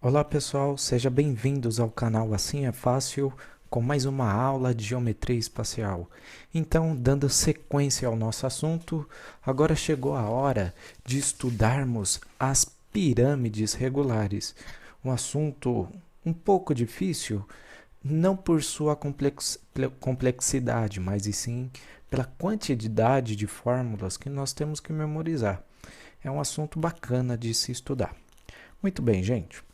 Olá pessoal, sejam bem-vindos ao canal Assim é Fácil com mais uma aula de geometria espacial. Então, dando sequência ao nosso assunto, agora chegou a hora de estudarmos as pirâmides regulares. Um assunto um pouco difícil, não por sua complexidade, mas e sim pela quantidade de fórmulas que nós temos que memorizar. É um assunto bacana de se estudar. Muito bem, gente.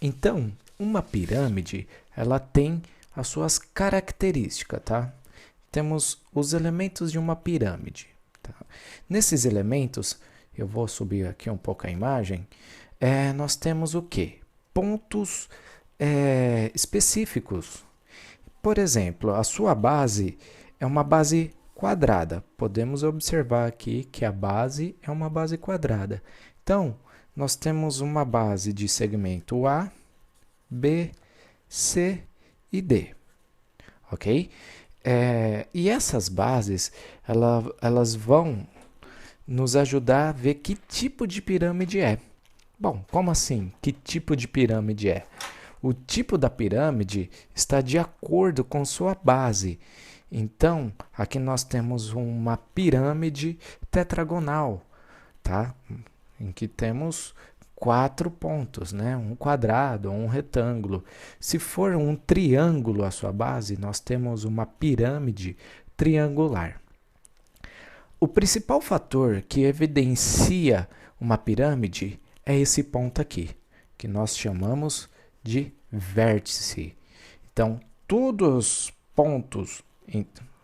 Então, uma pirâmide, ela tem as suas características, tá? Temos os elementos de uma pirâmide. Tá? Nesses elementos, eu vou subir aqui um pouco a imagem, nós temos o quê? Pontos específicos. Por exemplo, a sua base é uma base quadrada. Podemos observar aqui que a base é uma base quadrada. Então, nós temos uma base de segmento A, B, C e D, ok? E essas bases, elas vão nos ajudar a ver que tipo de pirâmide é. Bom, como assim? Que tipo de pirâmide é? O tipo da pirâmide está de acordo com sua base. Então, aqui nós temos uma pirâmide tetragonal, tá? Em que temos 4 pontos, né? Um quadrado ou um retângulo. Se for um triângulo a sua base, nós temos uma pirâmide triangular. O principal fator que evidencia uma pirâmide é esse ponto aqui, que nós chamamos de vértice. Então, todos os pontos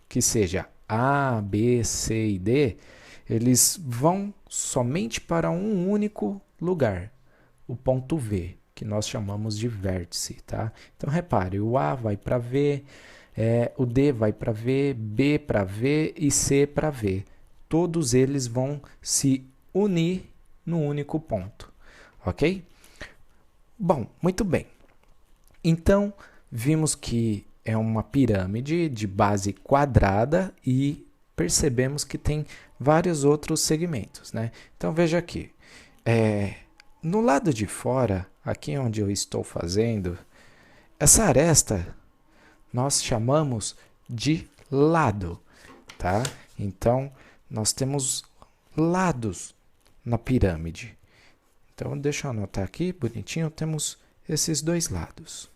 que seja A, B, C e D, eles vão somente para um único lugar, o ponto V, que nós chamamos de vértice, tá? Então repare, o A vai para V, o D vai para V, B para V e C para V. Todos eles vão se unir no único ponto, ok? Bom, muito bem. Então, vimos que é uma pirâmide de base quadrada e percebemos que tem vários outros segmentos, né? Então, veja aqui. No lado de fora, aqui onde eu estou fazendo, essa aresta nós chamamos de lado, tá? Então, nós temos lados na pirâmide. Então, deixa eu anotar aqui, bonitinho, temos esses dois lados.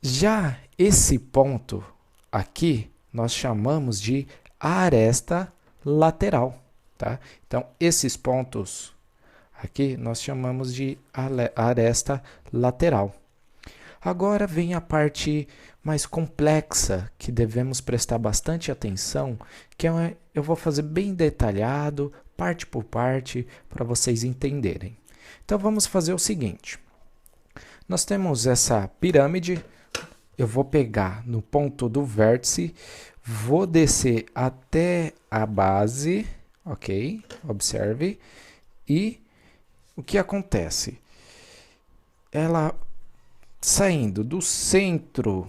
Já esse ponto aqui, nós chamamos de aresta lateral, tá? Então, esses pontos aqui nós chamamos de aresta lateral. Agora vem a parte mais complexa que devemos prestar bastante atenção, que eu vou fazer bem detalhado, parte por parte, para vocês entenderem. Então vamos fazer o seguinte. Nós temos essa pirâmide, eu vou pegar no ponto do vértice, vou descer até a base, ok? Observe. E o que acontece? Ela saindo do centro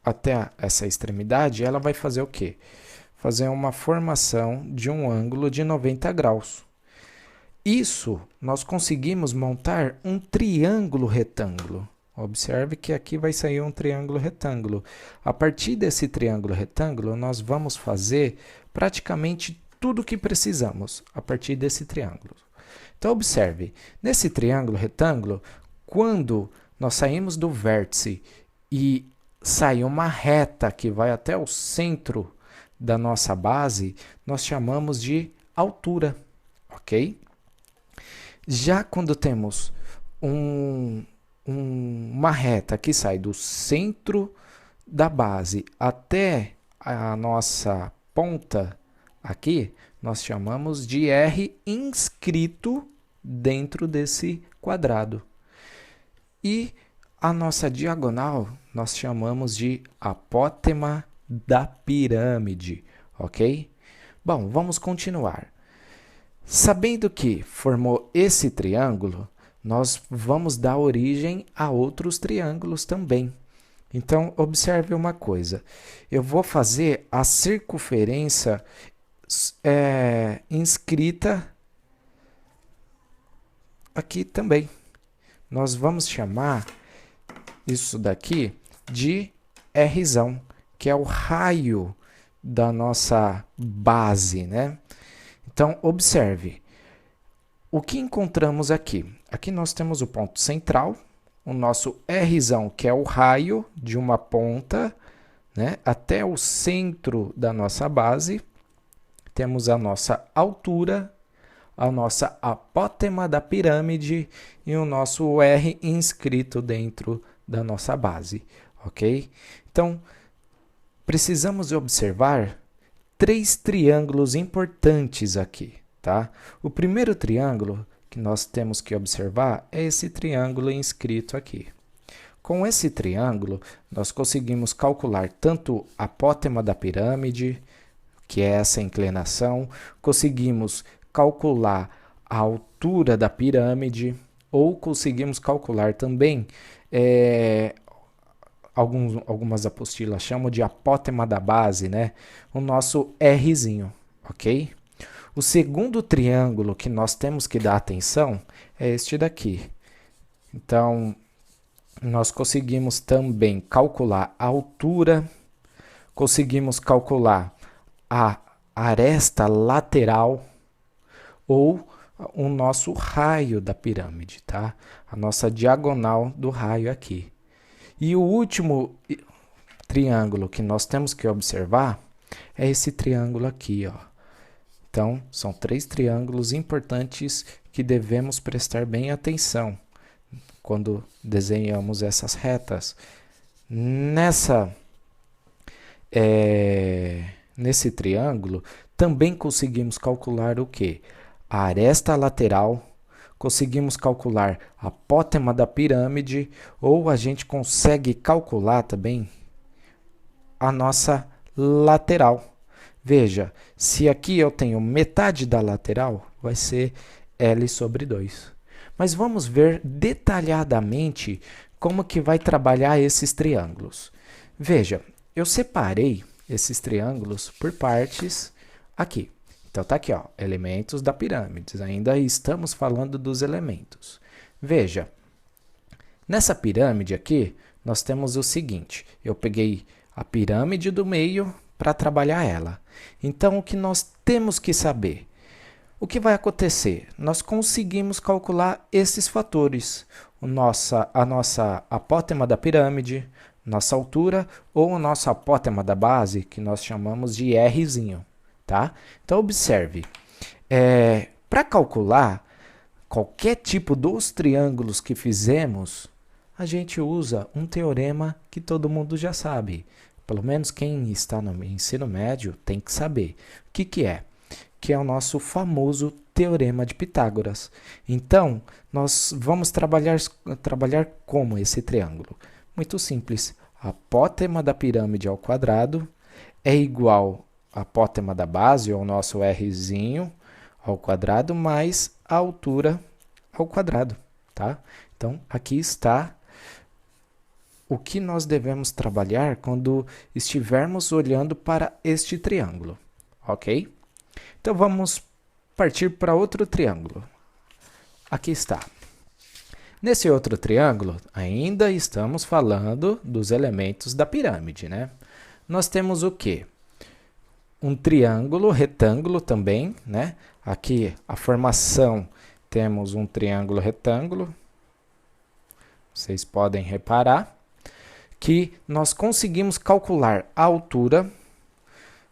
até essa extremidade, ela vai fazer o quê? Fazer uma formação de um ângulo de 90 graus. Isso nós conseguimos montar um triângulo retângulo. Observe que aqui vai sair um triângulo retângulo. A partir desse triângulo retângulo, nós vamos fazer praticamente tudo o que precisamos a partir desse triângulo. Então, observe, nesse triângulo retângulo, quando nós saímos do vértice e sai uma reta que vai até o centro da nossa base, nós chamamos de altura, ok? Já quando temos uma reta que sai do centro da base até a nossa ponta aqui, nós chamamos de R inscrito dentro desse quadrado. E a nossa diagonal nós chamamos de apótema da pirâmide, ok? Bom, vamos continuar. Sabendo que formou esse triângulo, nós vamos dar origem a outros triângulos também. Então, observe uma coisa. Eu vou fazer a circunferência inscrita aqui também. nós vamos chamar isso daqui de Rzão, que é o raio da nossa base, né? Então, observe. O que encontramos aqui? Aqui nós temos o ponto central, o nosso Rzão, que é o raio de uma ponta, né, até o centro da nossa base. Temos a nossa altura, a nossa apótema da pirâmide e o nosso R inscrito dentro da nossa base, ok? Então, precisamos observar 3 triângulos importantes aqui, tá? O primeiro triângulo que nós temos que observar é esse triângulo inscrito aqui. Com esse triângulo, nós conseguimos calcular tanto a apótema da pirâmide, que é essa inclinação, conseguimos calcular a altura da pirâmide, ou conseguimos calcular também, algumas apostilas chamam de apótema da base, né? O nosso Rzinho, ok? O segundo triângulo que nós temos que dar atenção é este daqui. Então, nós conseguimos também calcular a altura, conseguimos calcular a aresta lateral ou o nosso raio da pirâmide, tá? A nossa diagonal do raio aqui. E o último triângulo que nós temos que observar é esse triângulo aqui, ó. Então, são 3 triângulos importantes que devemos prestar bem atenção quando desenhamos essas retas. Nesse triângulo, também conseguimos calcular o quê? A aresta lateral, conseguimos calcular a apótema da pirâmide, ou a gente consegue calcular também a nossa lateral. Veja, se aqui eu tenho metade da lateral, vai ser L sobre 2. Mas vamos ver detalhadamente como que vai trabalhar esses triângulos. Veja, eu separei esses triângulos por partes aqui. Então, tá aqui, ó, elementos da pirâmide. Ainda estamos falando dos elementos. Veja, nessa pirâmide aqui, nós temos o seguinte. Eu peguei a pirâmide do meio para trabalhar ela. Então, o que nós temos que saber? O que vai acontecer? Nós conseguimos calcular esses fatores. A nossa apótema da pirâmide, nossa altura ou a nossa apótema da base, que nós chamamos de Rzinho. Tá? Então, observe. Para calcular qualquer tipo dos triângulos que fizemos, a gente usa um teorema que todo mundo já sabe. Pelo menos quem está no ensino médio tem que saber. O que é? Que é o nosso famoso Teorema de Pitágoras. Então, nós vamos trabalhar como esse triângulo? Muito simples. A apótema da pirâmide ao quadrado é igual à apótema da base, ou nosso Rzinho, ao quadrado, mais a altura ao quadrado. Tá? Então, aqui está o que nós devemos trabalhar quando estivermos olhando para este triângulo. Ok? Então, vamos partir para outro triângulo. Aqui está. Nesse outro triângulo, ainda estamos falando dos elementos da pirâmide, né? Nós temos o quê? Um triângulo, retângulo também, né? Aqui, a formação, temos um triângulo retângulo. Vocês podem reparar que nós conseguimos calcular a altura.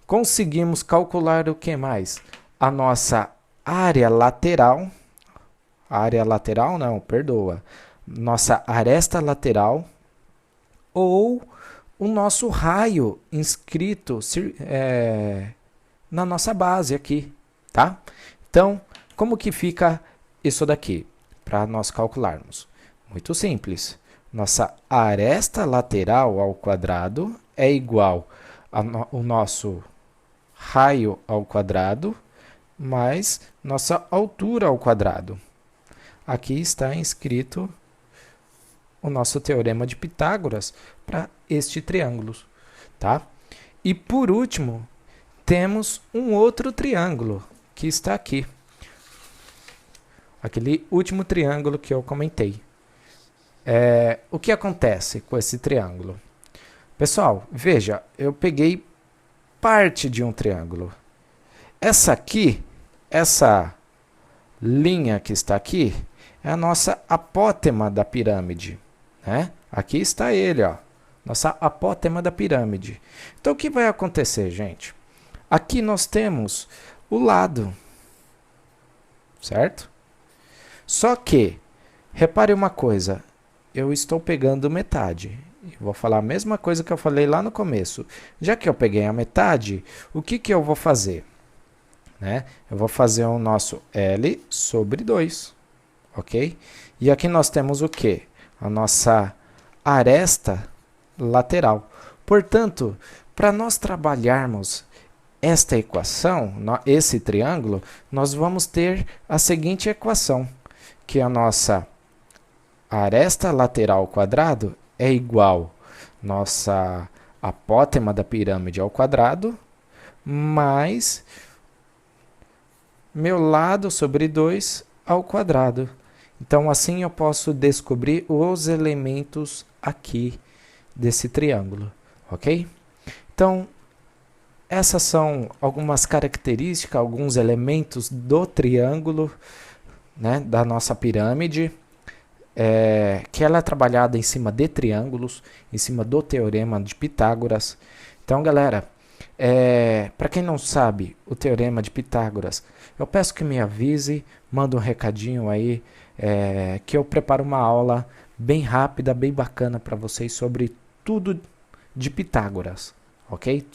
Conseguimos calcular o que mais? A nossa área lateral. Nossa aresta lateral. Ou o nosso raio inscrito na nossa base aqui. Tá? Então, como que fica isso daqui? Para nós calcularmos. Muito simples. Nossa aresta lateral ao quadrado é igual ao nosso raio ao quadrado mais nossa altura ao quadrado. Aqui está inscrito o nosso teorema de Pitágoras para este triângulo, tá? E por último, temos um outro triângulo que está aqui. Aquele último triângulo que eu comentei. O que acontece com esse triângulo? Pessoal, veja, eu peguei parte de um triângulo. Essa aqui, essa linha que está aqui, é a nossa apótema da pirâmide, né? Aqui está ele, ó, nossa apótema da pirâmide. Então, o que vai acontecer, gente? Aqui nós temos o lado, certo? Só que, repare uma coisa, eu estou pegando metade. Vou falar a mesma coisa que eu falei lá no começo. Já que eu peguei a metade, o que que eu vou fazer? Né? Eu vou fazer o nosso L sobre 2, ok? E aqui nós temos o quê? A nossa aresta lateral. Portanto, para nós trabalharmos esta equação, esse triângulo, nós vamos ter a seguinte equação, que a nossa aresta lateral ao quadrado é igual nossa apótema da pirâmide ao quadrado, mais meu lado sobre 2 ao quadrado. Então, assim eu posso descobrir os elementos aqui desse triângulo, ok? Então, essas são algumas características, alguns elementos do triângulo, né, da nossa pirâmide, que ela é trabalhada em cima de triângulos, em cima do teorema de Pitágoras. Então, galera, para quem não sabe o teorema de Pitágoras, eu peço que me avise, manda um recadinho aí, que eu preparo uma aula bem rápida, bem bacana para vocês sobre tudo de Pitágoras, ok?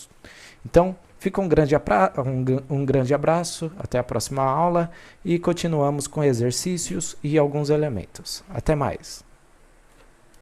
Então, fica um grande abraço, até a próxima aula e continuamos com exercícios e alguns elementos. Até mais!